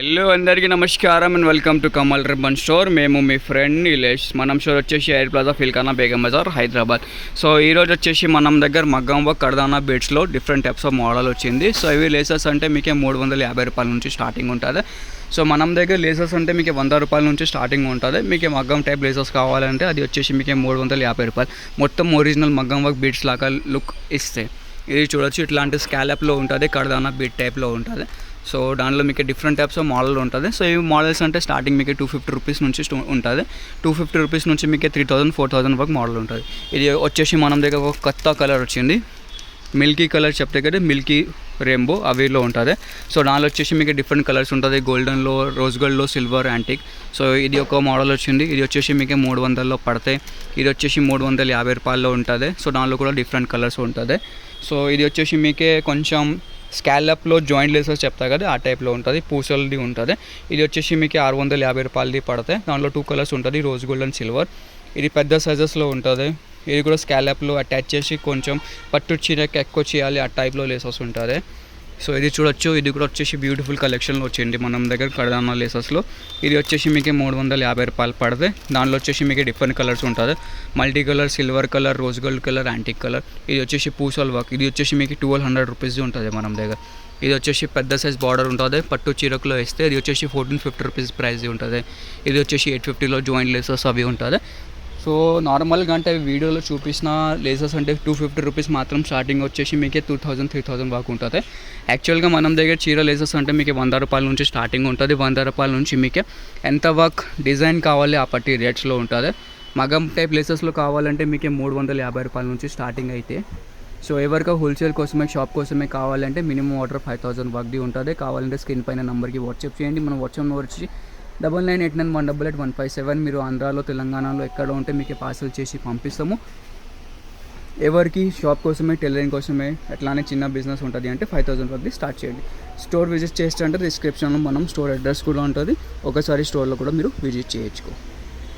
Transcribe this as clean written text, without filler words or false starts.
Hello అందరికీ నమస్కారం and welcome to Kamal ribbon store. మేము మీ ఫ్రెండ్ నీలేష్. మనం స్టోర్ వచ్చేసి air plaza Pilkhana Begum Bazaar Hyderabad. So ఈరోజు వచ్చేసి మనం దగ్గర మగ్గం వర్క్ కర్దానా బీడ్స్లో డిఫరెంట్ టైప్స్ ఆఫ్ మోడల్ వచ్చింది. సో ఇవి లేసెస్ అంటే మీకే 350 రూపాయల నుంచి స్టార్టింగ్ ఉంటుంది. సో మనం దగ్గర లేసెస్ అంటే మీకు 100 రూపాయల నుంచి స్టార్టింగ్ ఉంటుంది. మీకు మగ్గం టైప్ లేసెస్ కావాలంటే అది వచ్చేసి మీకు 350 రూపాయలు. మొత్తం ఒరిజినల్ మగ్గం వర్క్ బీడ్స్ లాగా లుక్ ఇస్తే ఇది చూడొచ్చు. ఇట్లాంటి స్కాలప్లో ఉంటుంది, కర్దానా బీడ్ టైప్లో ఉంటుంది. సో దాంట్లో మీకు డిఫరెంట్ టైప్స్ ఆఫ్ మోడల్ ఉంటుంది. సో ఈ మోడల్స్ అంటే స్టార్టింగ్ మీకు 250 రూపీస్ నుంచి ఉంటుంది. 250 రూపీస్ నుంచి మీకు 3000, 4000 వరకు మోడల్ ఉంటుంది. ఇది వచ్చేసి మనం దగ్గర ఒక కొత్త కలర్ వచ్చింది, మిల్కీ కలర్ చెప్తే కదా, మిల్కీ రెయిన్బో అవిలో ఉంటుంది. సో దానిలో వచ్చేసి మీకు డిఫరెంట్ కలర్స్ ఉంటుంది, గోల్డెన్లో, రోజ్ గోల్డ్లో, సిల్వర్, యాంటిక్. సో ఇది ఒక మోడల్ వచ్చింది. ఇది వచ్చేసి మీకు 300లో పడతాయి. ఇది వచ్చేసి 350 రూపాయల్లో ఉంటుంది. సో దానిలో కూడా డిఫరెంట్ కలర్స్ ఉంటుంది. సో ఇది వచ్చేసి మీకే కొంచెం స్కాలప్లో జాయింట్ లేసెస్ చెప్తా కదా, ఆ టైప్లో ఉంటుంది, పూసలది ఉంటుంది. ఇది వచ్చేసి మీకు 650 రూపాయలది పడతాయి. దాంట్లో 2 కలర్స్ ఉంటుంది, రోజ్ గోల్డ్ అండ్ సిల్వర్. ఇది పెద్ద సైజెస్లో ఉంటుంది. ఇది కూడా స్కాలప్లో అటాచ్ చేసి కొంచెం పట్టు చీరకి ఎక్కువ చేయాలి, ఆ టైప్లో లేసెస్ ఉంటుంది. సో ఇది చూడొచ్చు. ఇది కూడా వచ్చేసి బ్యూటిఫుల్ కలెక్షన్లో వచ్చింది మన దగ్గర కర్దానా లేసెస్లో. ఇది వచ్చేసి మీకు 350 రూపాయలు పడతాయి. దానిలో వచ్చేసి మీకు డిఫరెంట్ కలర్స్ ఉంటుంది, multi colour, silver colour, rose gold colour, antique colour. ఇది వచ్చేసి పూసల్ వర్క్. ఇది వచ్చేసి మీకు 1200 రూపీస్ ఉంటుంది మన దగ్గర. ఇది వచ్చేసి పెద్ద సైజ్ బార్డర్ ఉంటుంది, పట్టు చీరకులో వేస్తే. ఇది వచ్చేసి 1450 రూపీస్ ప్రైస్ ఉంటుంది. ఇది వచ్చేసి 850లో జాయింట్ లేసెస్ అవి ఉంటుంది. సో నార్మల్గా అంటే వీడియోలో చూపించిన లేసెస్ అంటే 250 రూపీస్ మాత్రం స్టార్టింగ్ వచ్చేసి మీకే 2000, 3000 వరకు ఉంటుంది. యాక్చువల్గా మనం దగ్గర చీర లేసెస్ అంటే మీకు 100 రూపాయల నుంచి స్టార్టింగ్ ఉంటుంది. 100 రూపాయల నుంచి మీకే ఎంత వర్క్ డిజైన్ కావాలి ఆ పట్టి రేట్స్లో ఉంటుంది. మగం టైప్ లేసెస్లో కావాలంటే మీకే 350 రూపాయల నుంచి స్టార్టింగ్ అయితే. సో ఎవరికో హోల్సేల్ కోసమే, షాప్ కోసమే కావాలంటే మినిమం ఆర్డర్ 5000 వరకు ఉంటుంది. కావాలంటే స్క్రీన్ పైన నెంబర్కి వాట్సాప్ చేయండి. మన వాట్సాప్ నెంబర్ వచ్చి 9989188157. మీరు ఆంధ్రాలో, తెలంగాణలో ఎక్కడ ఉంటే మీకు పార్సల్ చేసి పంపిస్తాము. ఎవరికి షాప్ కోసమే, టైలరింగ్ కోసమే, అట్లానే చిన్న బిజినెస్ ఉంటుంది అంటే 5000 వరకు స్టార్ట్ చేయండి. స్టోర్ విజిట్ చేస్తే అంటే డిస్క్రిప్షన్లో మనం స్టోర్ అడ్రస్ కూడా ఉంటుంది. ఒకసారి స్టోర్లో కూడా మీరు విజిట్ చేయొచ్చు.